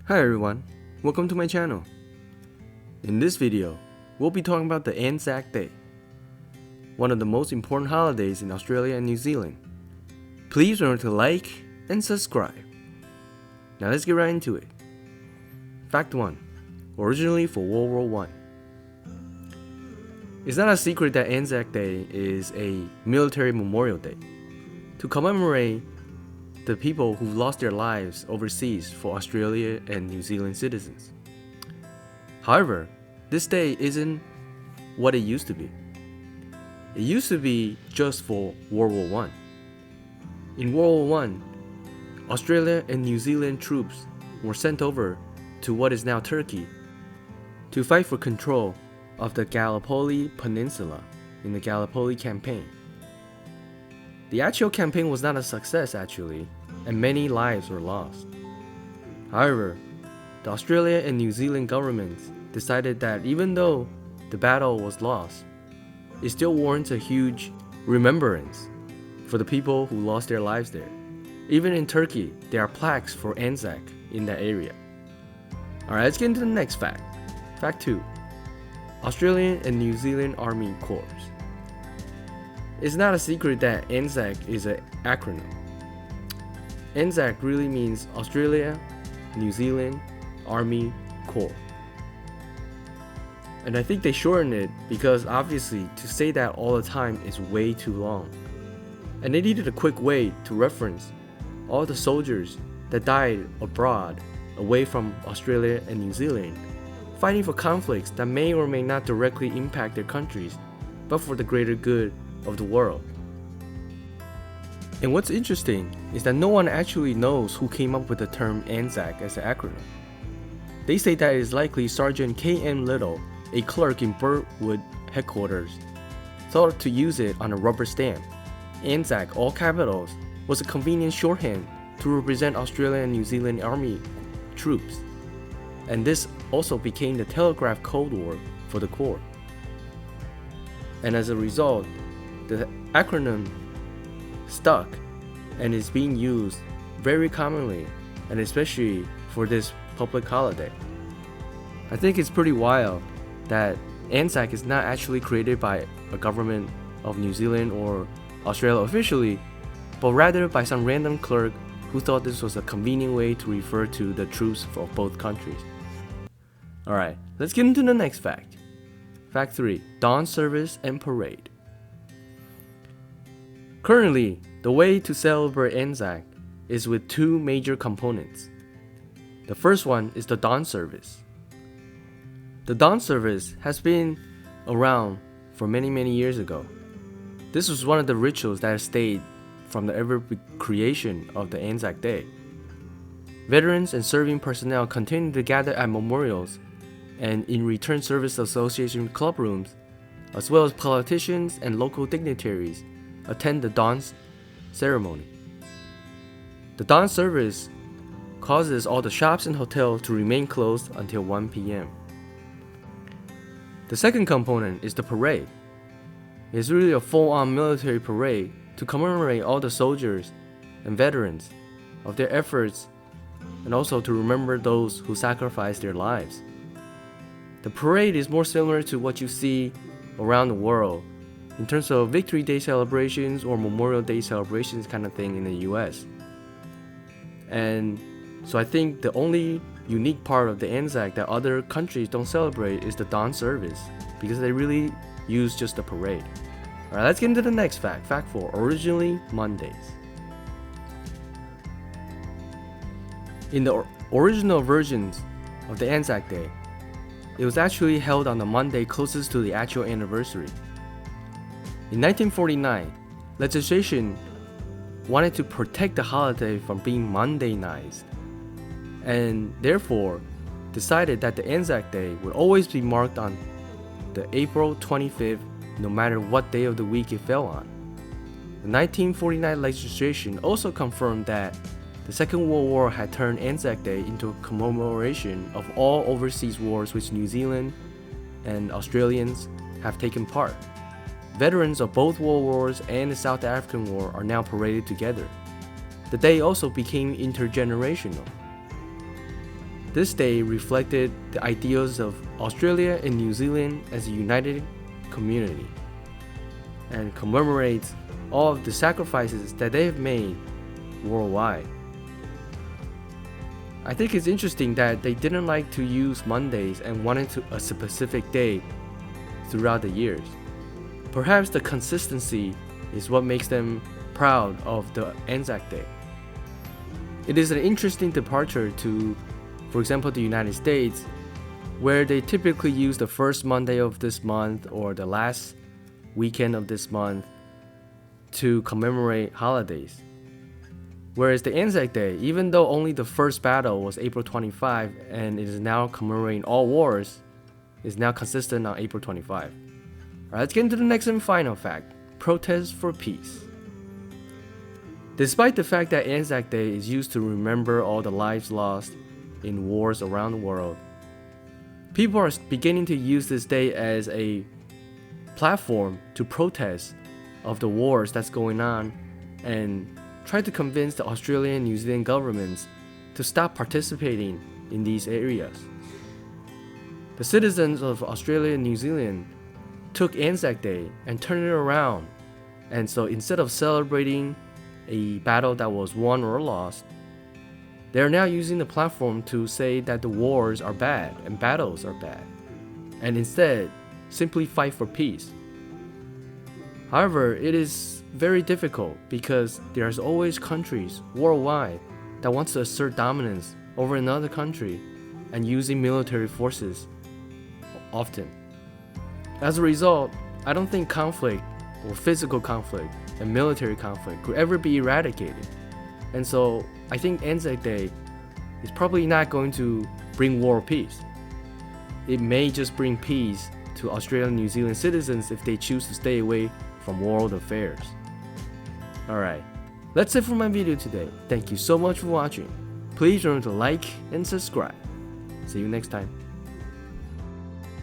Hi everyone, welcome to my channel. In this video, we'll be talking about the ANZAC Day, one of the most important holidays in Australia and New Zealand. Please remember to like and subscribe. Now let's get right into it. Fact 1. Originally for World War I. It's not a secret that ANZAC Day is a military memorial day to commemorate the people who lost their lives overseas for Australia and New Zealand citizens. However, this day isn't what it used to be. It used to be just for World War I. In World War I, Australia and New Zealand troops were sent over to what is now Turkey to fight for control of the Gallipoli Peninsula in the Gallipoli campaign. The actual campaign was not a success actually, and many lives were lost. However, the Australia and New Zealand governments decided that even though the battle was lost, it still warrants a huge remembrance for the people who lost their lives there. Even in Turkey, there are plaques for ANZAC in that area. Alright, let's get into the next fact. Fact 2. Australian and New Zealand Army Corps. It's not a secret that ANZAC is an acronym. ANZAC really means Australia, New Zealand Army Corps. And I think they shortened it because obviously to say that all the time is way too long. And they needed a quick way to reference all the soldiers that died abroad, away from Australia and New Zealand, fighting for conflicts that may or may not directly impact their countries, but for the greater good of the world. And what's interesting is that no one actually knows who came up with the term ANZAC as an acronym. They say that it is likely Sergeant K.M. Little, a clerk in Burwood headquarters, thought to use it on a rubber stamp. ANZAC, all capitals, was a convenient shorthand to represent Australia and New Zealand Army troops. And this also became the telegraph code word for the Corps. And as a result, the acronym stuck and is being used very commonly, and especially for this public holiday. I think it's pretty wild that ANZAC is not actually created by a government of New Zealand or Australia officially, but rather by some random clerk who thought this was a convenient way to refer to the troops of both countries. Alright, let's get into the next fact. Fact 3. Dawn Service and Parade. Currently, the way to celebrate ANZAC is with two major components. The first one is the Dawn Service. The Dawn Service has been around for many years ago. This was one of the rituals that has stayed from the ever creation of the ANZAC Day. Veterans and serving personnel continue to gather at memorials and in Return Service Association club rooms, as well as politicians and local dignitaries attend the dawn ceremony. The dawn service causes all the shops and hotels to remain closed until 1 p.m. The second component is the parade. It's really a full-on military parade to commemorate all the soldiers and veterans of their efforts, and also to remember those who sacrificed their lives. The parade is more similar to what you see around the world in terms of Victory Day celebrations or Memorial Day celebrations kind of thing in the US. And so I think the only unique part of the ANZAC that other countries don't celebrate is the dawn service, because they really use just the parade. Alright, let's get into the next fact. Fact 4. Originally Mondays. In the original versions of the ANZAC Day, it was actually held on the Monday closest to the actual anniversary. In 1949, legislation wanted to protect the holiday from being Mondaynized, and therefore decided that the ANZAC Day would always be marked on the April 25th, no matter what day of the week it fell on. The 1949 legislation also confirmed that the Second World War had turned ANZAC Day into a commemoration of all overseas wars which New Zealand and Australians have taken part. Veterans of both World Wars and the South African War are now paraded together. The day also became intergenerational. This day reflected the ideals of Australia and New Zealand as a united community and commemorates all of the sacrifices that they have made worldwide. I think it's interesting that they didn't like to use Mondays and wanted a specific day throughout the years. Perhaps the consistency is what makes them proud of the ANZAC Day. It is an interesting departure to, for example, the United States, where they typically use the first Monday of this month or the last weekend of this month to commemorate holidays. Whereas the ANZAC Day, even though only the first battle was April 25 and it is now commemorating all wars, is now consistent on April 25. Alright, let's get into the next and final fact: protest for peace. Despite the fact that ANZAC Day is used to remember all the lives lost in wars around the world, people are beginning to use this day as a platform to protest of the wars that's going on and try to convince the Australian and New Zealand governments to stop participating in these areas. The citizens of Australia and New Zealand took ANZAC Day and turned it around, and so instead of celebrating a battle that was won or lost, they are now using the platform to say that the wars are bad and battles are bad, and instead simply fight for peace. However, it is very difficult because there's always countries worldwide that wants to assert dominance over another country and using military forces often. As a result, I don't think conflict or physical conflict and military conflict could ever be eradicated. And so I think ANZAC Day is probably not going to bring world peace. It may just bring peace to Australian and New Zealand citizens if they choose to stay away from world affairs. Alright, that's it for my video today. Thank you so much for watching. Please remember to like and subscribe. See you next time.